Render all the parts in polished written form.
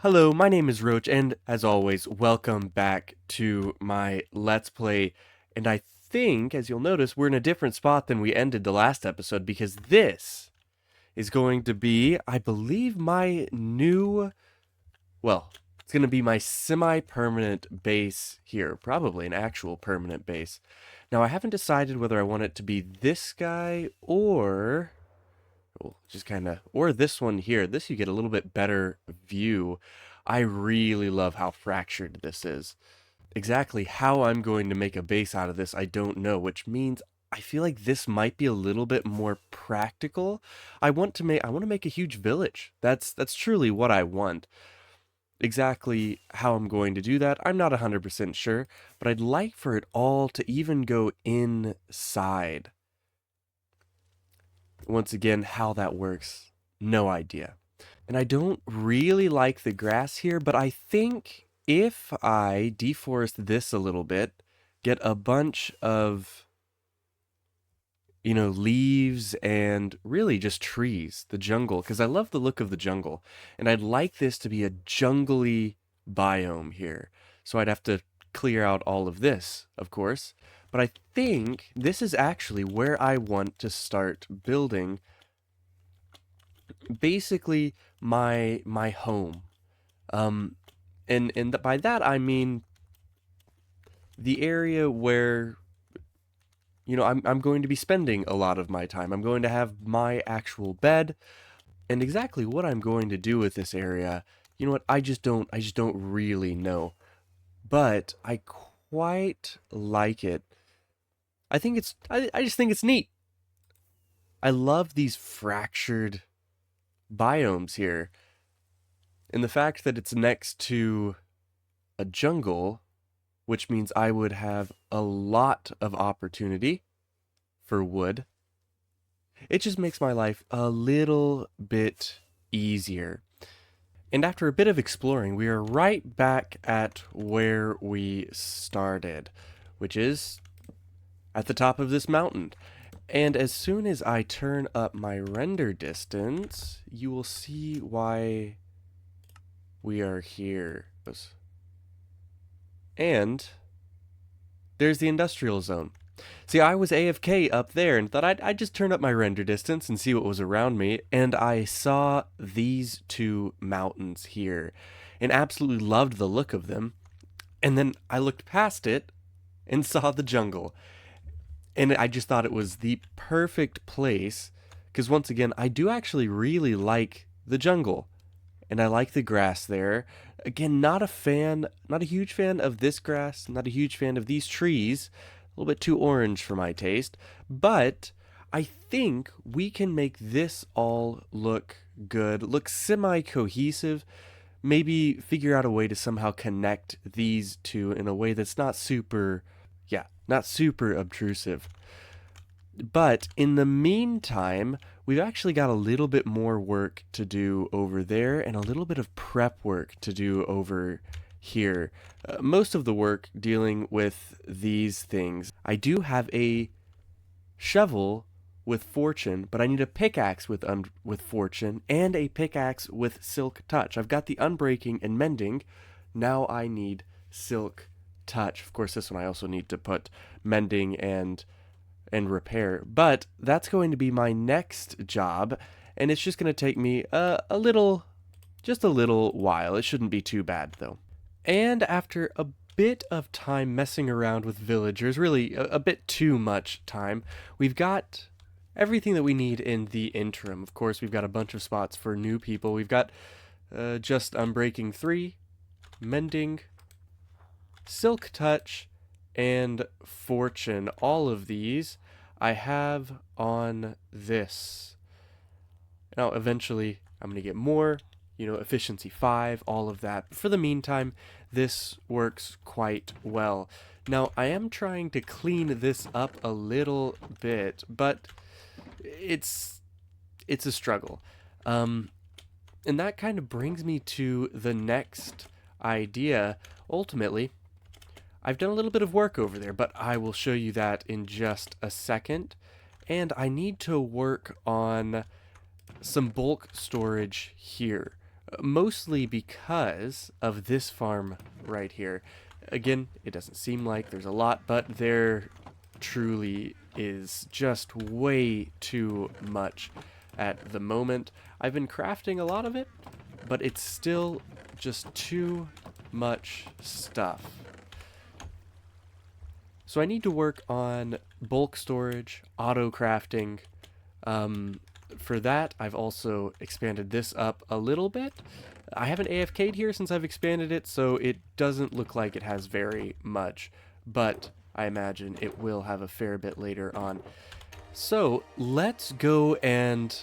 Hello, my name is Roach, and as always, welcome back to my Let's Play. And I think, as you'll notice, we're in a different spot than we ended the last episode because this is going to be, I believe, my new, well, it's going to be my semi-permanent base here, probably an actual permanent base. Now, I haven't decided whether I want it to be this guy or just kind of, or this one here. This you get a little bit better view. I really love how fractured this is. Exactly how I'm going to make a base out of this, I don't know, which means I feel like this might be a little bit more practical. I want to make a huge village. That's truly what I want. Exactly how I'm going to do that, I'm not 100% sure, but I'd like for it all to even go inside. Once again, how that works, no idea. And I don't really like the grass here, but I think if I deforest this a little bit, get a bunch of, leaves and really just trees, the jungle, because I love the look of the jungle. And I'd like this to be a jungly biome here. So I'd have to clear out all of this, of course. But I think this is actually where I want to start building basically my home. And by that I mean the area where I'm going to be spending a lot of my time. I'm going to have my actual bed, and exactly what I'm going to do with this area. You know what? I just don't really know, but I quite like it. I just think it's neat. I love these fractured biomes here. And the fact that it's next to a jungle, which means I would have a lot of opportunity for wood, it just makes my life a little bit easier. And after a bit of exploring, we are right back at where we started, which is at the top of this mountain. And as soon as I turn up my render distance, you will see why we are here. And there's the industrial zone. See, I was AFK up there and thought I'd just turn up my render distance and see what was around me, and I saw these two mountains here and absolutely loved the look of them. And then I looked past it and saw the jungle. And I just thought it was the perfect place because, once again, I do actually really like the jungle and I like the grass there. Again, not a huge fan of this grass, not a huge fan of these trees. A little bit too orange for my taste, but I think we can make this all look good, look semi-cohesive, maybe figure out a way to somehow connect these two in a way that's not super, yeah, not super obtrusive. But in the meantime, we've actually got a little bit more work to do over there and a little bit of prep work to do over here. Most of the work dealing with these things. I do have a shovel with fortune, but I need a pickaxe with fortune and a pickaxe with silk touch. I've got the unbreaking and mending. Now I need silk touch. Of course, this one I also need to put mending and repair. But that's going to be my next job, and it's just going to take me just a little while. It shouldn't be too bad though. And after a bit of time messing around with villagers, really a bit too much time, we've got everything that we need in the interim. Of course, we've got a bunch of spots for new people. We've got just Unbreaking 3, Mending, Silk Touch, and Fortune. All of these I have on this. Now, eventually, I'm going to get more, efficiency 5, all of that. For the meantime, this works quite well. Now, I am trying to clean this up a little bit, but it's a struggle. And that kind of brings me to the next idea. Ultimately, I've done a little bit of work over there, but I will show you that in just a second. And I need to work on some bulk storage here. Mostly because of this farm right here. Again, it doesn't seem like there's a lot, but there truly is just way too much at the moment. I've been crafting a lot of it, but it's still just too much stuff. So I need to work on bulk storage, auto crafting. For that, I've also expanded this up a little bit. I haven't AFK'd here since I've expanded it, so it doesn't look like it has very much, but I imagine it will have a fair bit later on. So let's go and,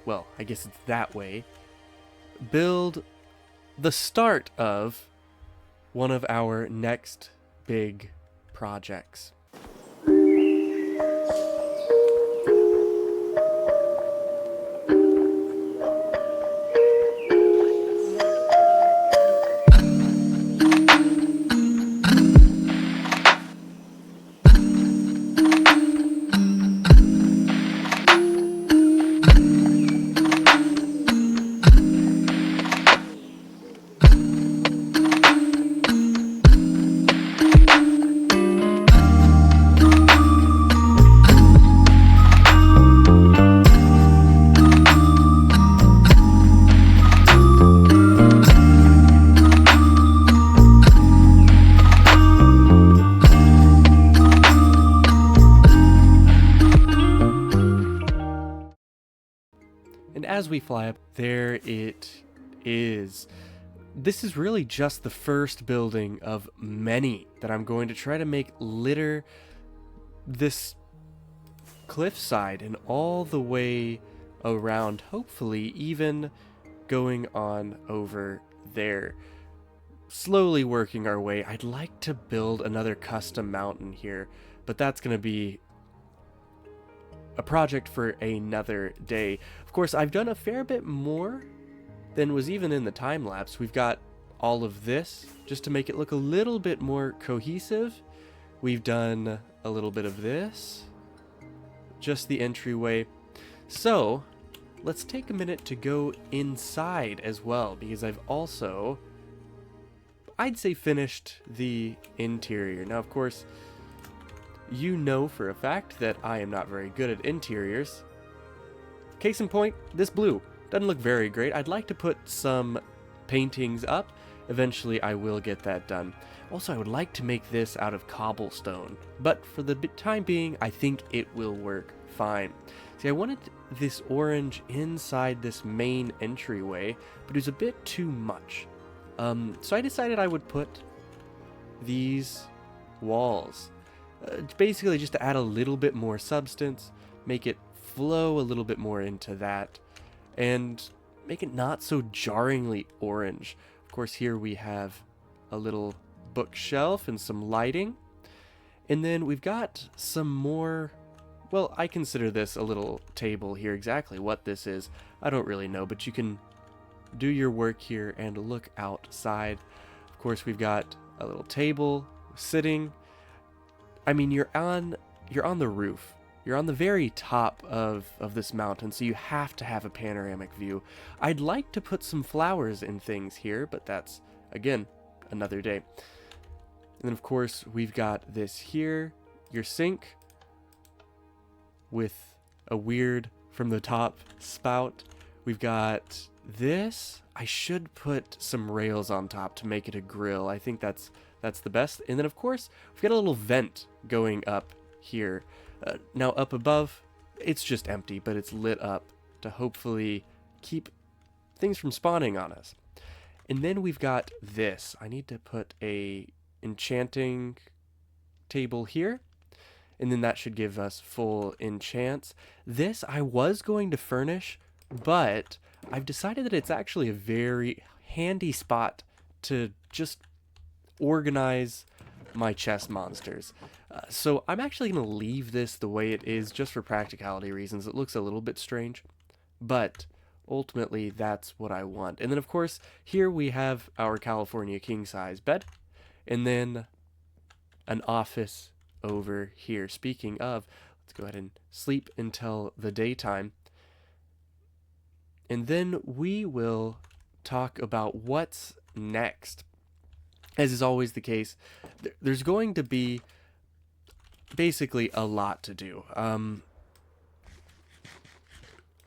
well, I guess it's that way, build the start of one of our next big projects. And as we fly up, there it is. This is really just the first building of many that I'm going to try to make litter this cliffside and all the way around, hopefully even going on over there. Slowly working our way. I'd like to build another custom mountain here, but that's going to be a project for another day. Of course, I've done a fair bit more than was even in the time lapse. We've got all of this just to make it look a little bit more cohesive. We've done a little bit of this, just the entryway. So let's take a minute to go inside as well, because I've also, I'd say, finished the interior. Now, of course, you know for a fact that I am not very good at interiors. Case in point, this blue doesn't look very great. I'd like to put some paintings up. Eventually I will get that done. Also, I would like to make this out of cobblestone, but for the time being, I think it will work fine. See, I wanted this orange inside this main entryway, but it was a bit too much. So I decided I would put these walls. Basically just to add a little bit more substance, make it flow a little bit more into that, and make it not so jarringly orange. Of course, here we have a little bookshelf and some lighting. And then we've got some more, well, I consider this a little table here. Exactly what this is, I don't really know, but you can do your work here and look outside. Of course, we've got a little table sitting. I mean, you're on the roof. You're on the very top of this mountain, so you have to have a panoramic view. I'd like to put some flowers and things here, but that's, again, another day. And then, of course, we've got this here, your sink, with a weird from the top spout. We've got this. I should put some rails on top to make it a grill. I think that's the best. And then, of course, we've got a little vent going up here. Now, up above, it's just empty, but it's lit up to hopefully keep things from spawning on us. And then we've got this. I need to put a enchanting table here, and then that should give us full enchants. This I was going to furnish, but I've decided that it's actually a very handy spot to just organize my chest monsters. So I'm actually going to leave this the way it is just for practicality reasons. It looks a little bit strange, but ultimately that's what I want. And then, of course, here we have our California king size bed, and then an office over here. Speaking of, let's go ahead and sleep until the daytime, and then we will talk about what's next. As is always the case, there's going to be basically a lot to do.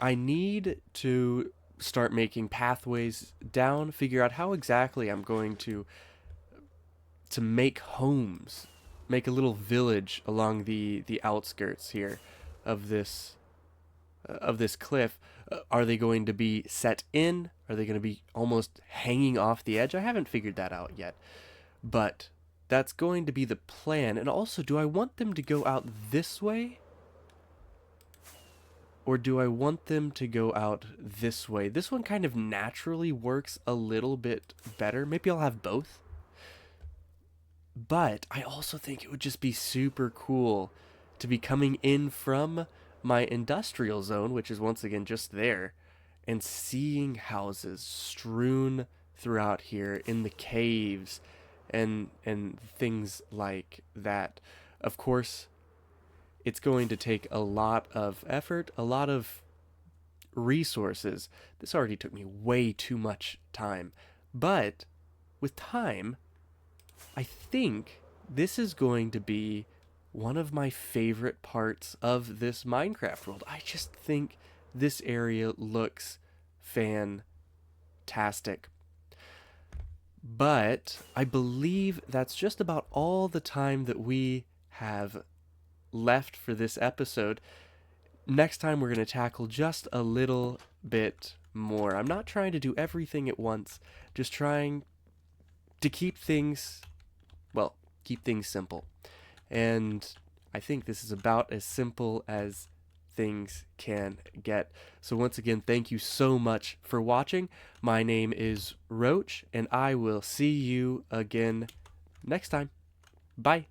I need to start making pathways down, figure out how exactly I'm going to make homes, make a little village along the outskirts here of this cliff. Are they going to be set in? Are they going to be almost hanging off the edge? I haven't figured that out yet, but that's going to be the plan. And also, do I want them to go out this way? Or do I want them to go out this way? This one kind of naturally works a little bit better. Maybe I'll have both. But I also think it would just be super cool to be coming in from my industrial zone, which is once again just there, and seeing houses strewn throughout here in the caves and things like that. Of course, it's going to take a lot of effort, a lot of resources. This already took me way too much time. But with time, I think this is going to be one of my favorite parts of this Minecraft world. I just think this area looks fantastic. But I believe that's just about all the time that we have left for this episode. Next time we're going to tackle just a little bit more. I'm not trying to do everything at once, just trying to keep things simple. And I think this is about as simple as things can get. So once again, thank you so much for watching. My name is Roach, and I will see you again next time. Bye.